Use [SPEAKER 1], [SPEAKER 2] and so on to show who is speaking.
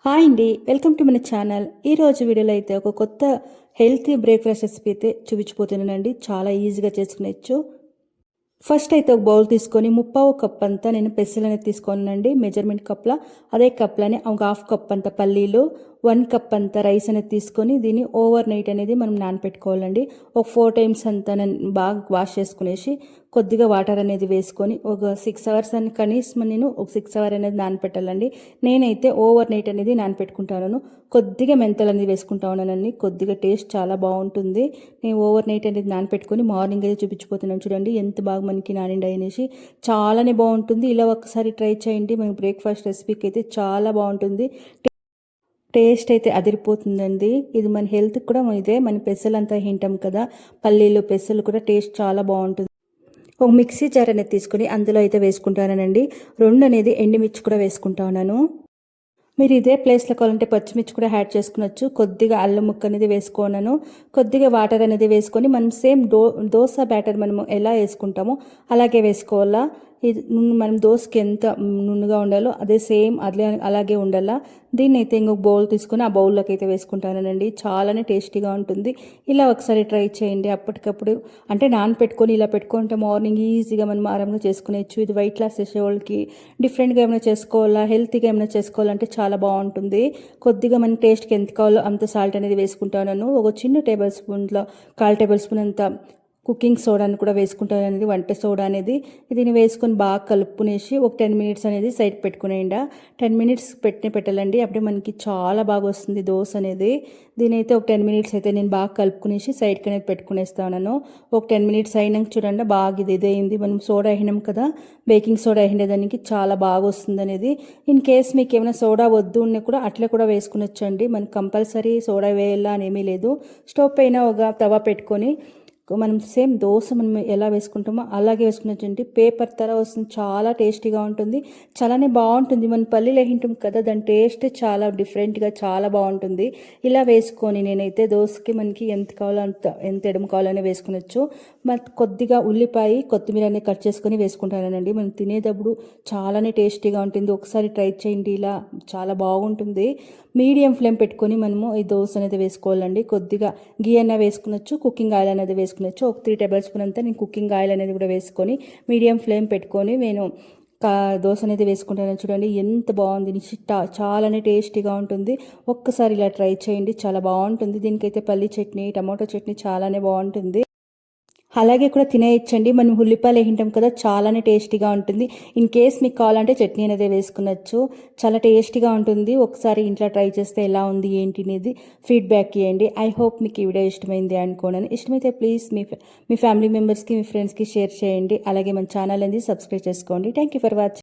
[SPEAKER 1] Hi అండి, welcome to మన channel. ఈరోజు వీడియోలో అయితే ఒక కొత్త హెల్తీ బ్రేక్ఫాస్ట్ రెసిపీ అయితే చూపించిపోతున్నానండి. చాలా ఈజీగా చేసుకునేచ్చు. ఫస్ట్ అయితే ఒక బౌల్ తీసుకొని ముప్పావు కప్ అంతా నేను పెసలు అనేది తీసుకోనండి. మెజర్మెంట్ కప్లా అదే కప్లానే ఒక హాఫ్ కప్ అంత పల్లీలు, 1 కప్ అంత రైస్ అనేది తీసుకొని దీన్ని ఓవర్ నైట్ అనేది మనం నానపెట్టుకోవాలండి. ఒక 4 టైమ్స్ అంతా బాగా వాష్ చేసుకునేసి కొద్దిగా వాటర్ అనేది వేసుకొని ఒక 6 అవర్స్ అని కనీసం నేను ఒక 6 అవర్ అనేది నానపెట్టాలండి. నేనైతే ఓవర్ నైట్ అనేది నానపెట్టుకుంటాను. కొద్దిగా మెంతలు అనేది వేసుకుంటా ఉన్నానండి. కొద్దిగా టేస్ట్ చాలా బాగుంటుంది. నేను ఓవర్ నైట్ అనేది నానపెట్టుకొని మార్నింగ్ అయితే చూపించిపోతున్నాను. చూడండి ఎంత బాగా మనకి నానిండి అనేసి చాలానే బాగుంటుంది. ఇలా ఒకసారి ట్రై చేయండి. మన బ్రేక్ఫాస్ట్ రెసిపీకి అయితే చాలా బాగుంటుంది. టేస్ట్ అయితే అదిరిపోతుందండి. ఇది మన హెల్త్కి కూడా ఇదే. మన పెసలు అంతా తింటాం కదా, పల్లీలు పెసలు కూడా టేస్ట్ చాలా బాగుంటుంది. ఒక మిక్సీ జార్ అనేది తీసుకొని అందులో అయితే వేసుకుంటానండి. 2 అనేది ఎండుమిర్చి కూడా వేసుకుంటా ఉన్నాను. మీరు ఇదే ప్లేస్లో కావాలంటే పచ్చిమిర్చి కూడా యాడ్ చేసుకునొచ్చు. కొద్దిగా అల్లం ముక్క అనేది వేసుకున్నాను. కొద్దిగా వాటర్ అనేది వేసుకొని మనం సేమ్ దోశ బ్యాటర్ మనము ఎలా వేసుకుంటామో అలాగే వేసుకోవాలా. ఇది మనం దోశకి ఎంత నున్నగా ఉండాలో అదే సేమ్ అలాగే ఉండాలా. దీన్ని అయితే ఇంకొక బౌల్ తీసుకొని ఆ బౌల్లోకి అయితే వేసుకుంటానండి. చాలానే టేస్టీగా ఉంటుంది. ఇలా ఒకసారి ట్రై చేయండి. అప్పటికప్పుడు అంటే నానపెట్టుకొని ఇలా పెట్టుకుంటే మార్నింగ్ ఈజీగా మనం ఆరాంగా చేసుకునేచ్చు. ఇది వెయిట్ లాస్ చేసే వాళ్ళకి డిఫరెంట్గా ఏమైనా చేసుకోవాలా, హెల్తీగా ఏమైనా చేసుకోవాలంటే చాలా బాగుంటుంది. కొద్దిగా మన టేస్ట్కి ఎంత కావాలో అంత సాల్ట్ అనేది వేసుకుంటాను. ఒక చిన్న టేబుల్ స్పూన్లో 1/4 టేబుల్ స్పూన్ అంత కుకింగ్ సోడాని కూడా వేసుకుంటాను అనేది, వంట సోడా అనేది. దీన్ని వేసుకొని బాగా కలుపుకునేసి ఒక 10 మినిట్స్ అనేది సైడ్ పెట్టుకునేయండి. 10 మినిట్స్ పెట్టాలండి. అప్పుడే మనకి చాలా బాగా వస్తుంది దోశ అనేది. దీని అయితే ఒక 10 మినిట్స్ అయితే నేను బాగా కలుపుకునేసి సైడ్కి అనేది పెట్టుకునేస్తాను. ఒక 10 మినిట్స్ అయినాక చూడండి బాగా ఇది అయింది. మనం సోడా వేసినాం కదా, బేకింగ్ సోడా వేసేదానికి చాలా బాగా వస్తుంది అనేది. ఇన్ కేస్ మీకు ఏమైనా సోడా వద్దు ఉన్నా కూడా అట్లా కూడా వేసుకునొచ్చండి. మనకి కంపల్సరీ సోడా వేయాలా అని ఏమీ లేదు. స్టవ్ పైన ఒక తవా పెట్టుకొని మనం సేమ్ దోశ మనం ఎలా వేసుకుంటామో అలాగే వేసుకున్నట్టండి. పేపర్ తర వస్తుంది. చాలా టేస్టీగా ఉంటుంది. చాలానే బాగుంటుంది. మనం పల్లీలు వేయింటాం కదా, దాని టేస్ట్ చాలా డిఫరెంట్గా చాలా బాగుంటుంది. ఇలా వేసుకొని నేనైతే దోశకి మనకి ఎంత కావాలో ఎంత ఎడమ కావాలని వేసుకునొచ్చు. కొద్దిగా ఉల్లిపాయ కొత్తిమీర అనేది కట్ చేసుకొని వేసుకుంటానండి. మనం తినేటప్పుడు చాలానే టేస్టీగా ఉంటుంది. ఒకసారి ట్రై చేయండి. ఇలా చాలా బాగుంటుంది. మీడియం ఫ్లేమ్ పెట్టుకొని మనము ఈ దోశ అనేది వేసుకోవాలండి. కొద్దిగా గీ అన్న వేసుకునొచ్చు, కుకింగ్ ఆయిల్ అనేది వేసుకునొచ్చు. ఒక 3 టేబుల్ స్పూన్ అంతా నేను కుకింగ్ ఆయిల్ అనేది కూడా వేసుకొని మీడియం ఫ్లేమ్ పెట్టుకొని నేను దోశ అనేది వేసుకుంటాను. చూడండి ఎంత బాగుంది. చాలానే టేస్టీగా ఉంటుంది. ఒక్కసారి ఇలా ట్రై చేయండి. చాలా బాగుంటుంది. దీనికైతే పల్లి చట్నీ, టమాటో చట్నీ చాలానే బాగుంటుంది. అలాగే కూడా తినేయచ్చండి. మనం ఉల్లిపాయలు వేయింటాం కదా, చాలానే టేస్టీగా ఉంటుంది. ఇన్ కేస్ మీకు కావాలంటే చట్నీ అనేది వేసుకునొచ్చు. చాలా టేస్టీగా ఉంటుంది. ఒకసారి ఇంట్లో ట్రై చేస్తే ఎలా ఉంది ఏంటి అనేది ఫీడ్బ్యాక్ ఇవ్వండి. ఐ హోప్ మీకు ఈ వీడియో ఇష్టమైంది అనుకోనని. ఇష్టమైతే ప్లీజ్ మీ ఫ్యామిలీ మెంబర్స్కి, మీ ఫ్రెండ్స్కి షేర్ చేయండి. అలాగే మన ఛానల్ అనేది సబ్స్క్రైబ్ చేసుకోండి. Thank you for watching.